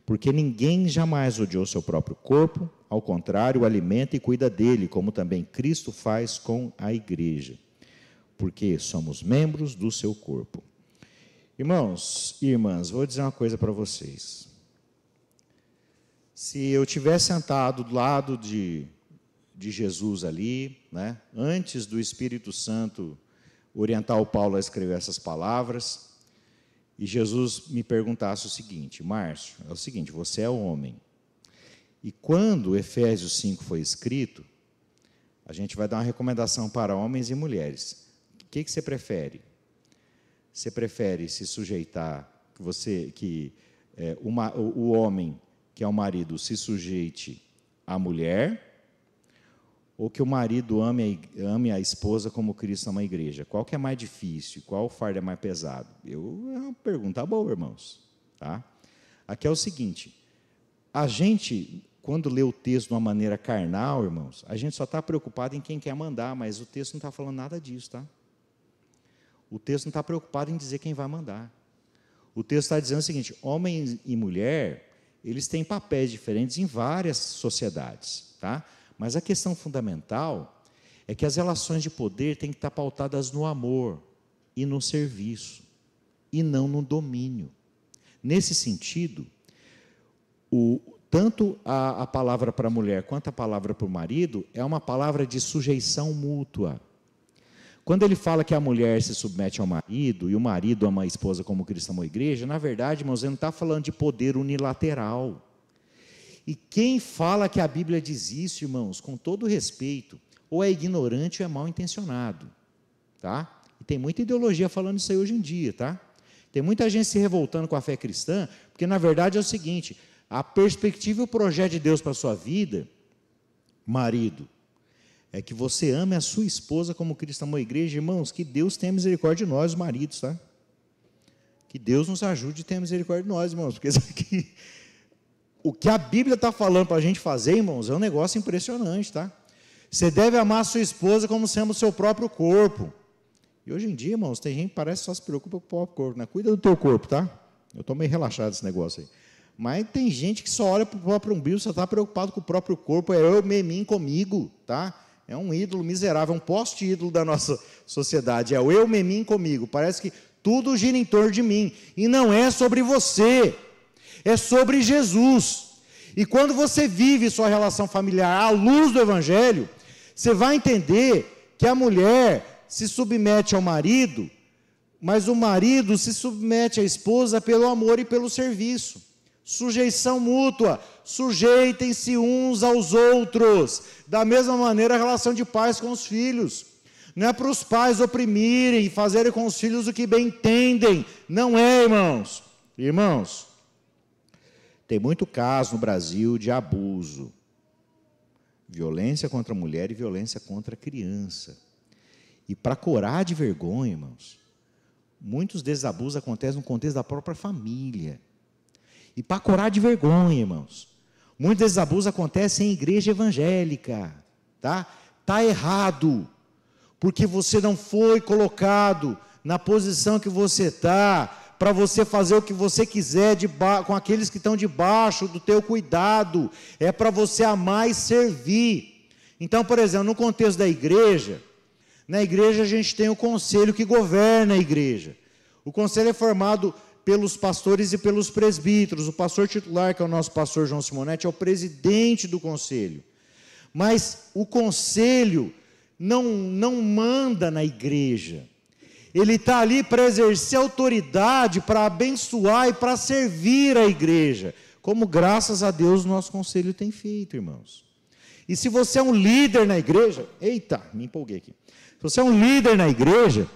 Porque ninguém jamais odiou seu próprio corpo, ao contrário, o alimenta e cuida dele, como também Cristo faz com a igreja, porque somos membros do seu corpo. Irmãos e irmãs, vou dizer uma coisa para vocês. Se eu tivesse sentado do lado de Jesus ali, né, antes do Espírito Santo orientar o Paulo a escrever essas palavras, e Jesus me perguntasse o seguinte, Márcio, é o seguinte, você é homem, e quando Efésios 5 foi escrito, a gente vai dar uma recomendação para homens e mulheres. O que você prefere? Você prefere se sujeitar, o homem, que é o marido, se sujeite à mulher, ou que o marido ame a esposa como Cristo ama a igreja? Qual que é mais difícil? Qual o fardo é mais pesado? É uma pergunta boa, irmãos. Tá? Aqui é o seguinte, a gente, quando lê o texto de uma maneira carnal, irmãos, a gente só está preocupado em quem quer mandar, mas o texto não está falando nada disso, tá? o texto não está preocupado em dizer quem vai mandar. O texto está dizendo o seguinte: homem e mulher, eles têm papéis diferentes em várias sociedades, tá? Mas a questão fundamental é que as relações de poder têm que estar pautadas no amor e no serviço, e não no domínio. Nesse sentido, tanto a palavra para a mulher quanto a palavra para o marido é uma palavra de sujeição mútua. Quando ele fala que a mulher se submete ao marido e o marido ama a esposa como Cristo amou a igreja, na verdade, irmãos, ele não está falando de poder unilateral. E quem fala que a Bíblia diz isso, irmãos, com todo respeito, ou é ignorante ou é mal intencionado, tá? E tem muita ideologia falando isso aí hoje em dia, tá? Tem muita gente se revoltando com a fé cristã, porque na verdade é o seguinte: a perspectiva e o projeto de Deus para a sua vida, marido, é que você ame a sua esposa como Cristo amou a igreja. Irmãos, que Deus tenha misericórdia de nós, maridos, tá? Que Deus nos ajude a ter misericórdia de nós, irmãos, porque isso aqui, o que a Bíblia está falando para a gente fazer, irmãos, é um negócio impressionante, tá? Você deve amar a sua esposa como se ama o seu próprio corpo. E hoje em dia, irmãos, tem gente que parece que só se preocupa com o próprio corpo, né? Cuida do teu corpo, tá? Eu estou meio relaxado desse negócio aí. Mas tem gente que só olha para o próprio umbigo, só está preocupado com o próprio corpo, é eu, mim, comigo, tá? É um ídolo miserável, é um poste-ídolo da nossa sociedade, é o eu, mim, comigo. Parece que tudo gira em torno de mim, e não é sobre você, é sobre Jesus. E quando você vive sua relação familiar à luz do Evangelho, você vai entender que a mulher se submete ao marido, mas o marido se submete à esposa pelo amor e pelo serviço. Sujeição mútua, sujeitem-se uns aos outros. Da mesma maneira, a relação de pais com os filhos. Não é para os pais oprimirem e fazerem com os filhos o que bem entendem. Não é, irmãos. Irmãos, tem muito caso no Brasil de abuso. Violência contra a mulher e violência contra a criança. E para corar de vergonha, irmãos, muitos desses abusos acontecem no contexto da própria família. E para corar de vergonha, irmãos, muitos desses abusos acontecem em igreja evangélica, tá? Está errado, porque você não foi colocado na posição que você está, para você fazer o que você quiser com aqueles que estão debaixo do teu cuidado, é para você amar e servir. Então, por exemplo, no contexto da igreja, na igreja a gente tem o conselho que governa a igreja. O conselho é formado pelos pastores e pelos presbíteros. O pastor titular, que é o nosso pastor João Simonetti, é o presidente do conselho. Mas o conselho não manda na igreja. Ele está ali para exercer autoridade, para abençoar e para servir a igreja, como graças a Deus o nosso conselho tem feito, irmãos. E se você é um líder na igreja, eita, me empolguei aqui. Se você é um líder na igreja,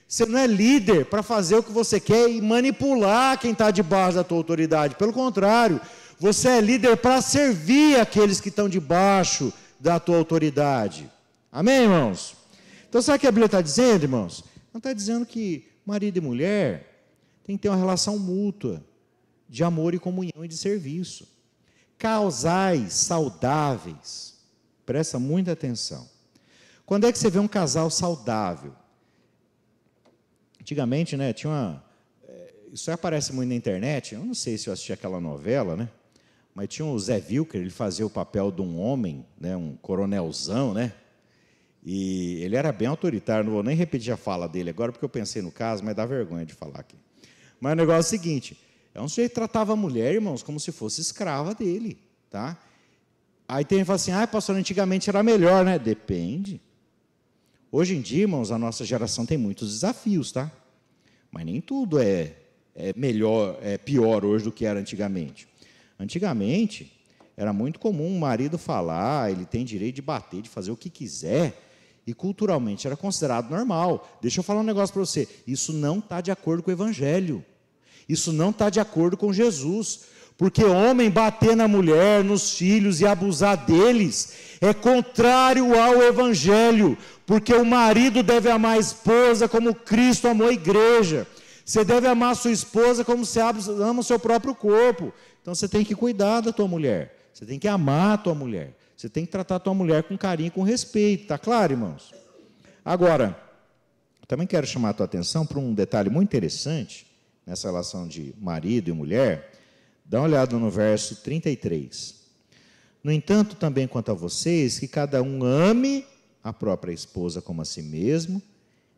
você não é líder para fazer o que você quer e manipular quem está debaixo da tua autoridade. Pelo contrário, você é líder para servir aqueles que estão debaixo da tua autoridade. Amém, irmãos? Então, sabe o que a Bíblia está dizendo, irmãos? Ela está dizendo que marido e mulher têm que ter uma relação mútua de amor e comunhão e de serviço. Casais saudáveis, presta muita atenção. Quando é que você vê um casal saudável? Antigamente, né, isso aparece muito na internet, eu não sei se eu assisti aquela novela, né, mas tinha o Zé Vilker, ele fazia o papel de um homem, né, um coronelzão, né, e ele era bem autoritário, não vou nem repetir a fala dele agora, porque eu pensei no caso, mas dá vergonha de falar aqui. Mas o negócio é o seguinte, é um sujeito que tratava a mulher, irmãos, como se fosse escrava dele, tá? Aí tem gente que fala assim, pastor, antigamente era melhor, né? Depende. Hoje em dia, irmãos, a nossa geração tem muitos desafios, tá? Mas nem tudo é melhor, é pior hoje do que era antigamente. Antigamente, era muito comum um marido falar, ele tem direito de bater, de fazer o que quiser, e culturalmente era considerado normal. Deixa eu falar um negócio para você, isso não está de acordo com o Evangelho, isso não está de acordo com Jesus, porque homem bater na mulher, nos filhos e abusar deles, é contrário ao Evangelho, porque o marido deve amar a esposa como Cristo amou a igreja. Você deve amar a sua esposa como você ama o seu próprio corpo. Então você tem que cuidar da tua mulher. Você tem que amar a tua mulher. Você tem que tratar a tua mulher com carinho e com respeito. Está claro, irmãos? Agora, Também quero chamar a tua atenção para um detalhe muito interessante nessa relação de marido e mulher. Dá uma olhada no verso 33. No entanto, também quanto a vocês, que cada um ame a própria esposa como a si mesmo,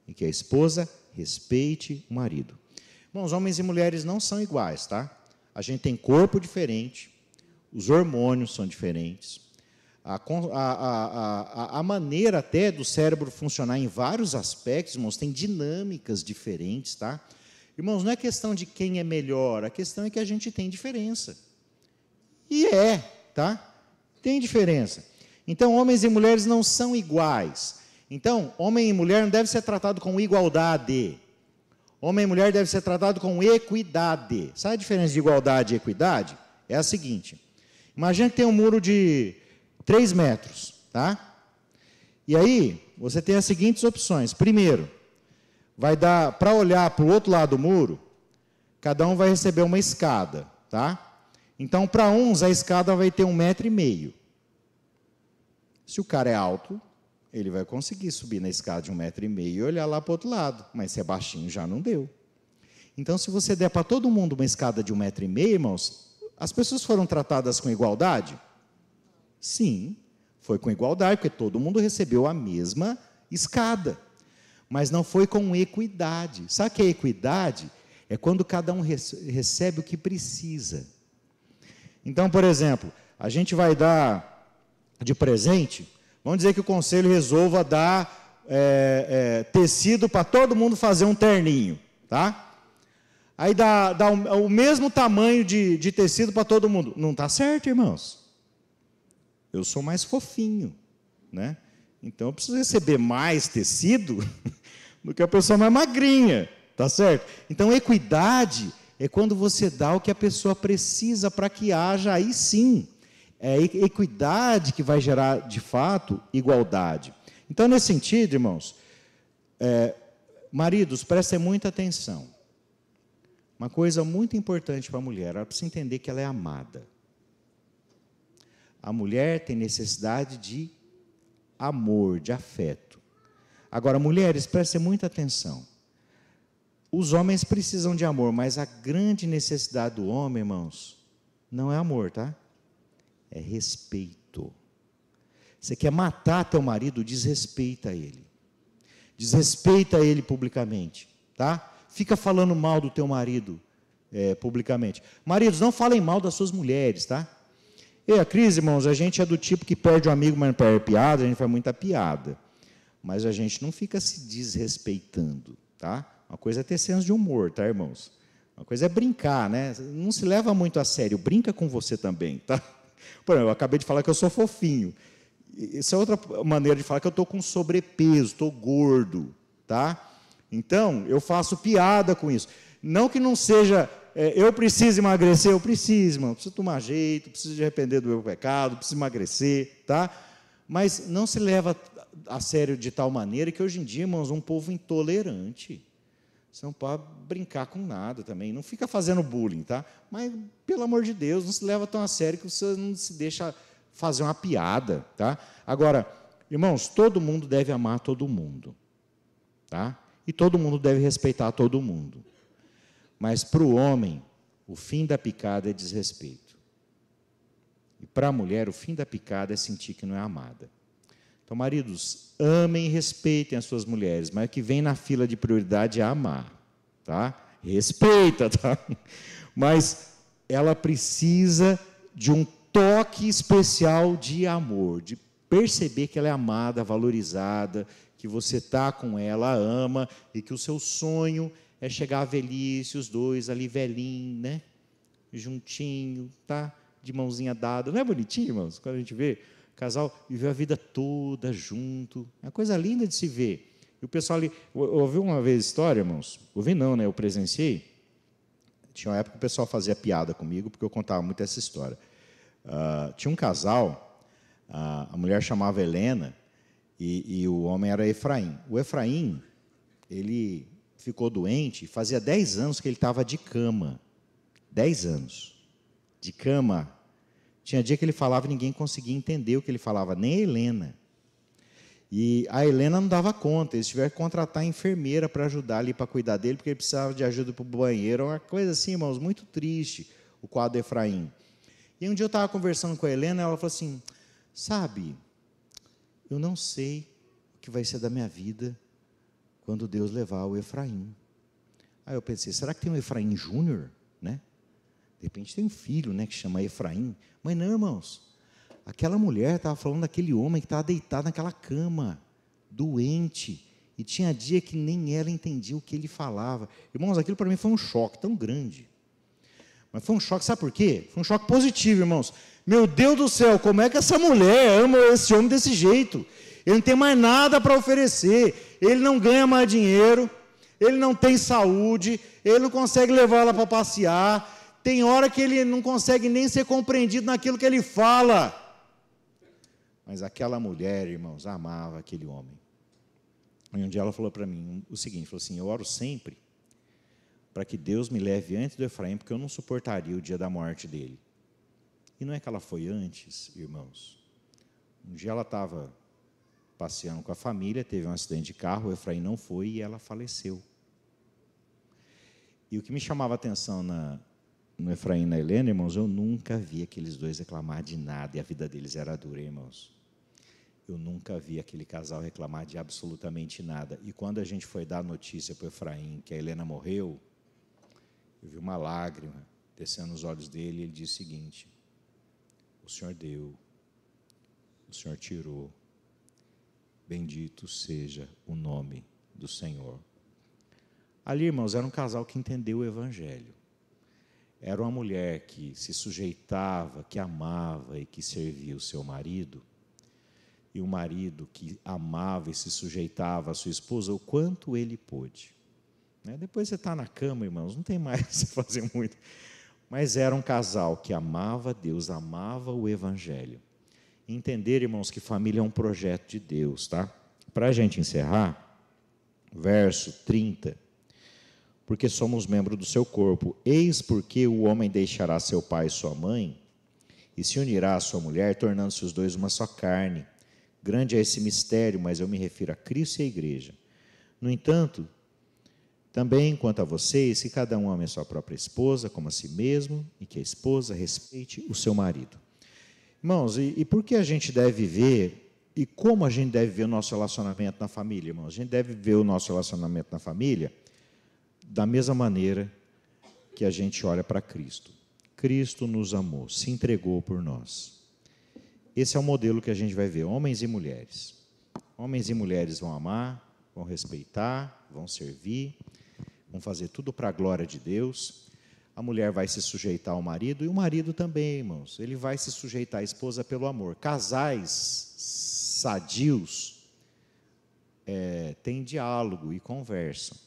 e que a esposa respeite o marido. Bom, os homens e mulheres não são iguais, tá? A gente tem corpo diferente, os hormônios são diferentes, a maneira até do cérebro funcionar em vários aspectos, irmãos, tem dinâmicas diferentes, tá? Irmãos, não é questão de quem é melhor, a questão é que a gente tem diferença. E tá? Tem diferença. Então, homens e mulheres não são iguais. Então, homem e mulher não devem ser tratados com igualdade. Homem e mulher devem ser tratados com equidade. Sabe a diferença de igualdade e equidade? É a seguinte. Imagina que tem um muro de 3 metros, tá? E aí, você tem as seguintes opções. Primeiro, vai dar, para olhar para o outro lado do muro, cada um vai receber uma escada, tá? Então, para uns, a escada vai ter 1,5 metro. Se o cara é alto, ele vai conseguir subir na escada de 1,5 metro e olhar lá para o outro lado. Mas se é baixinho, já não deu. Então, se você der para todo mundo uma escada de 1,5 metro, irmãos, as pessoas foram tratadas com igualdade? Sim, foi com igualdade, porque todo mundo recebeu a mesma escada. Mas não foi com equidade. Sabe o que é equidade? É quando cada um recebe o que precisa. Então, por exemplo, a gente vai dar de presente, vamos dizer que o conselho resolva dar tecido para todo mundo fazer um terninho, tá? Aí dá o mesmo tamanho de tecido para todo mundo. Não está certo, irmãos? Eu sou mais fofinho, né? Então eu preciso receber mais tecido do que a pessoa mais magrinha, tá certo? Então equidade é quando você dá o que a pessoa precisa para que haja, aí sim, é equidade que vai gerar, de fato, igualdade. Então, nesse sentido, irmãos, maridos, prestem muita atenção. Uma coisa muito importante para a mulher, ela precisa entender que ela é amada. A mulher tem necessidade de amor, de afeto. Agora, mulheres, prestem muita atenção. Os homens precisam de amor, mas a grande necessidade do homem, irmãos, não é amor, tá? É respeito. Você quer matar teu marido, desrespeita ele. Desrespeita ele publicamente, tá? Fica falando mal do teu marido publicamente. Maridos, não falem mal das suas mulheres, tá? Eu e a Cris, irmãos, a gente é do tipo que perde um amigo, mas não perde piada, a gente faz muita piada. Mas a gente não fica se desrespeitando, tá? Uma coisa é ter senso de humor, tá, irmãos? Uma coisa é brincar, né? Não se leva muito a sério, brinca com você também, tá? Por exemplo, eu acabei de falar que eu sou fofinho. Isso é outra maneira de falar que eu estou com sobrepeso, estou gordo, tá? Então, eu faço piada com isso. Não que não seja, eu preciso emagrecer, eu preciso, irmão, preciso tomar jeito, preciso de arrepender do meu pecado, preciso emagrecer, tá? Mas não se leva a sério de tal maneira que hoje em dia, irmãos, um povo intolerante. Você não pode brincar com nada também, não fica fazendo bullying, tá? Mas, pelo amor de Deus, não se leva tão a sério que você não se deixa fazer uma piada, tá? Agora, irmãos, todo mundo deve amar todo mundo, tá? E todo mundo deve respeitar todo mundo. Mas para o homem, o fim da picada é desrespeito. E para a mulher, o fim da picada é sentir que não é amada. Então, maridos, amem e respeitem as suas mulheres, mas o que vem na fila de prioridade é amar, tá? Respeita, tá? Mas ela precisa de um toque especial de amor, de perceber que ela é amada, valorizada, que você está com ela, ama, e que o seu sonho é chegar à velhice, os dois ali velhinho, né? Juntinho, tá? De mãozinha dada. Não é bonitinho, irmãos? Quando a gente vê o casal viveu a vida toda junto. É uma coisa linda de se ver. E o pessoal ali... Eu ouvi uma vez história, irmãos? Ouvi não, né? Eu presenciei. Tinha uma época que o pessoal fazia piada comigo, porque eu contava muito essa história. Tinha um casal, a mulher chamava Helena, e o homem era Efraim. O Efraim, ele ficou doente, fazia 10 anos que ele estava de cama. 10 anos. De cama. Tinha dia que ele falava e ninguém conseguia entender o que ele falava, nem a Helena. E a Helena não dava conta, eles tiveram que contratar a enfermeira para ajudar ali, para cuidar dele, porque ele precisava de ajuda para o banheiro, uma coisa assim, irmãos, muito triste, o quadro de Efraim. E um dia eu estava conversando com a Helena, ela falou assim, sabe, eu não sei o que vai ser da minha vida quando Deus levar o Efraim. Aí eu pensei, será que tem um Efraim Júnior, né? De repente tem um filho, né, que chama Efraim. Mas não, irmãos, aquela mulher estava falando daquele homem que estava deitado naquela cama, doente, e tinha dia que nem ela entendia o que ele falava. Irmãos, aquilo para mim foi um choque tão grande. Mas foi um choque, sabe por quê? Foi um choque positivo, irmãos. Meu Deus do céu, como é que essa mulher ama esse homem desse jeito? Ele não tem mais nada para oferecer, ele não ganha mais dinheiro, ele não tem saúde, ele não consegue levar ela para passear, tem hora que ele não consegue nem ser compreendido naquilo que ele fala. Mas aquela mulher, irmãos, amava aquele homem. E um dia ela falou para mim o seguinte, falou assim, eu oro sempre para que Deus me leve antes do Efraim, porque eu não suportaria o dia da morte dele. E não é que ela foi antes, irmãos. Um dia ela estava passeando com a família, teve um acidente de carro, o Efraim não foi e ela faleceu. E o que me chamava a atenção no Efraim e na Helena, irmãos, eu nunca vi aqueles dois reclamar de nada, e a vida deles era dura, irmãos. Eu nunca vi aquele casal reclamar de absolutamente nada. E quando a gente foi dar a notícia para o Efraim que a Helena morreu, eu vi uma lágrima descendo nos olhos dele, e ele disse o seguinte, o Senhor deu, o Senhor tirou, bendito seja o nome do Senhor. Ali, irmãos, era um casal que entendeu o Evangelho. Era uma mulher que se sujeitava, que amava e que servia o seu marido. E o marido que amava e se sujeitava à sua esposa o quanto ele pôde. Depois você está na cama, irmãos, não tem mais você fazer muito. Mas era um casal que amava Deus, amava o Evangelho. Entender, irmãos, que família é um projeto de Deus, tá? Para a gente encerrar, verso 30. Porque somos membros do seu corpo. Eis porque o homem deixará seu pai e sua mãe, e se unirá à sua mulher, tornando-se os dois uma só carne. Grande é esse mistério, mas eu me refiro a Cristo e à igreja. No entanto, também quanto a vocês, que cada um ame a sua própria esposa, como a si mesmo, e que a esposa respeite o seu marido. Irmãos, e por que a gente deve viver, e como a gente deve ver o nosso relacionamento na família, irmãos? A gente deve ver o nosso relacionamento na família da mesma maneira que a gente olha para Cristo. Cristo nos amou, se entregou por nós. Esse é o modelo que a gente vai ver, homens e mulheres. Homens e mulheres vão amar, vão respeitar, vão servir, vão fazer tudo para a glória de Deus. A mulher vai se sujeitar ao marido e o marido também, irmãos. Ele vai se sujeitar à esposa pelo amor. Casais sadios têm diálogo e conversam,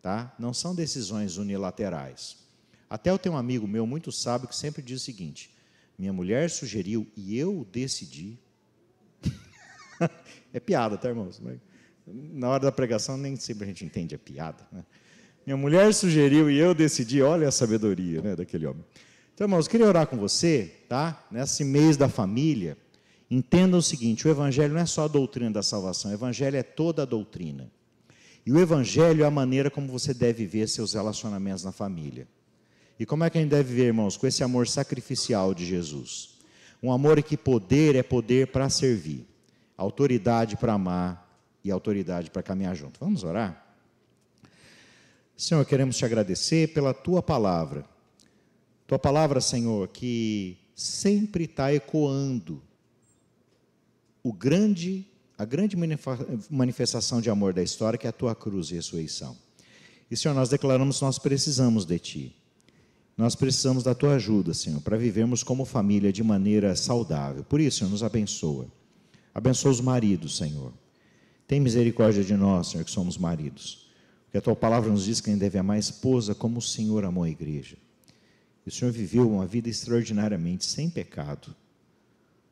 tá? Não são decisões unilaterais. Até eu tenho um amigo meu muito sábio que sempre diz o seguinte: minha mulher sugeriu e eu decidi. É piada, tá, irmãos? Na hora da pregação nem sempre a gente entende a piada, né? Minha mulher sugeriu e eu decidi. Olha a sabedoria, né, daquele homem. Então, irmãos, eu queria orar com você, tá? Nesse mês da família, entenda o seguinte: o Evangelho não é só a doutrina da salvação, o Evangelho é toda a doutrina. E o Evangelho é a maneira como você deve ver seus relacionamentos na família. E como é que a gente deve ver, irmãos? Com esse amor sacrificial de Jesus. Um amor em que poder é poder para servir, autoridade para amar e autoridade para caminhar junto. Vamos orar? Senhor, queremos te agradecer pela Tua palavra. Tua palavra, Senhor, que sempre está ecoando a grande manifestação de amor da história, que é a Tua cruz e ressurreição. E, Senhor, nós declaramos que nós precisamos de Ti. Nós precisamos da Tua ajuda, Senhor, para vivermos como família de maneira saudável. Por isso, Senhor, nos abençoa. Abençoa os maridos, Senhor. Tem misericórdia de nós, Senhor, que somos maridos. Porque a Tua palavra nos diz que a gente deve amar a esposa como o Senhor amou a igreja. E o Senhor viveu uma vida extraordinariamente sem pecado.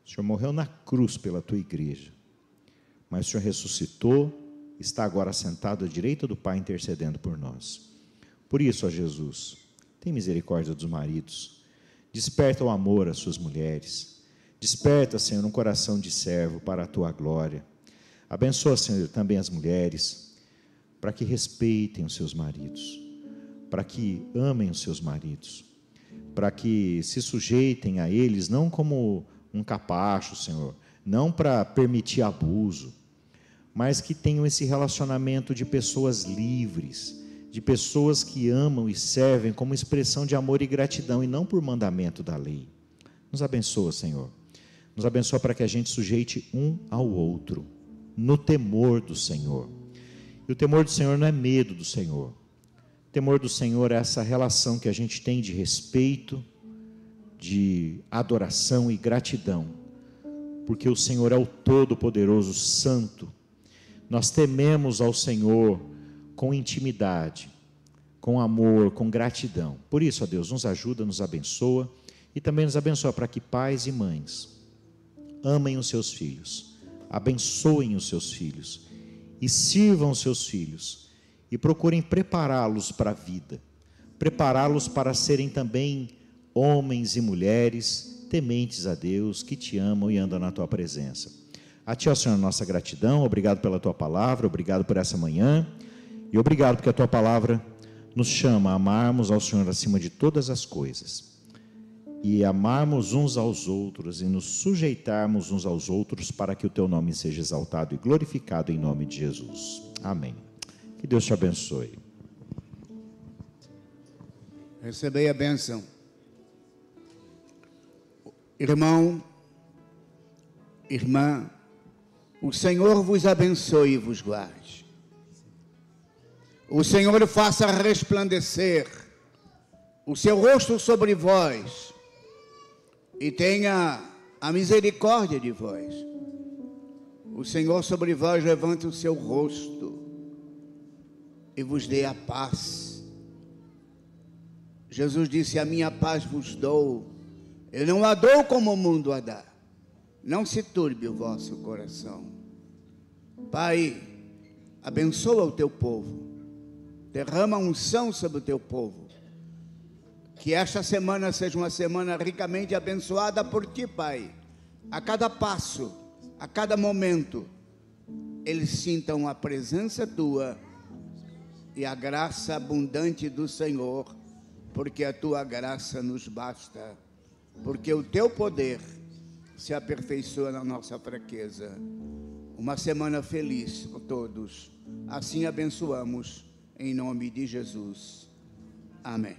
O Senhor morreu na cruz pela Tua igreja. Mas o Senhor ressuscitou, está agora sentado à direita do Pai intercedendo por nós. Por isso, ó Jesus, tem misericórdia dos maridos. Desperta o amor às suas mulheres. Desperta, Senhor, um coração de servo para a Tua glória. Abençoa, Senhor, também as mulheres, para que respeitem os seus maridos, para que amem os seus maridos, para que se sujeitem a eles, não como um capacho, Senhor, não para permitir abuso, mas que tenham esse relacionamento de pessoas livres, de pessoas que amam e servem como expressão de amor e gratidão, e não por mandamento da lei. Nos abençoa, Senhor. Nos abençoa para que a gente sujeite um ao outro, no temor do Senhor. E o temor do Senhor não é medo do Senhor. O temor do Senhor é essa relação que a gente tem de respeito, de adoração e gratidão, porque o Senhor é o Todo-Poderoso, Santo. Nós tememos ao Senhor com intimidade, com amor, com gratidão. Por isso, ó Deus, nos ajuda, nos abençoa e também nos abençoa para que pais e mães amem os seus filhos, abençoem os seus filhos e sirvam os seus filhos e procurem prepará-los para a vida, prepará-los para serem também homens e mulheres tementes a Deus, que te amam e andam na tua presença. A ti, ó Senhor, nossa gratidão, obrigado pela tua palavra, obrigado por essa manhã e obrigado porque a tua palavra nos chama a amarmos ao Senhor acima de todas as coisas e amarmos uns aos outros e nos sujeitarmos uns aos outros para que o teu nome seja exaltado e glorificado em nome de Jesus. Amém. Que Deus te abençoe. Recebei a bênção. Irmão, irmã, o Senhor vos abençoe e vos guarde. O Senhor faça resplandecer o seu rosto sobre vós e tenha a misericórdia de vós. O Senhor sobre vós levante o seu rosto e vos dê a paz. Jesus disse: a minha paz vos dou, eu não a dou como o mundo a dá. Não se turbe o vosso coração. Pai, abençoa o teu povo, derrama unção sobre o teu povo, que esta semana seja uma semana ricamente abençoada por ti, Pai. A cada passo, a cada momento, eles sintam a presença tua e a graça abundante do Senhor, porque a tua graça nos basta, porque o teu poder se aperfeiçoa na nossa fraqueza. Uma semana feliz a todos. Assim abençoamos, em nome de Jesus. Amém.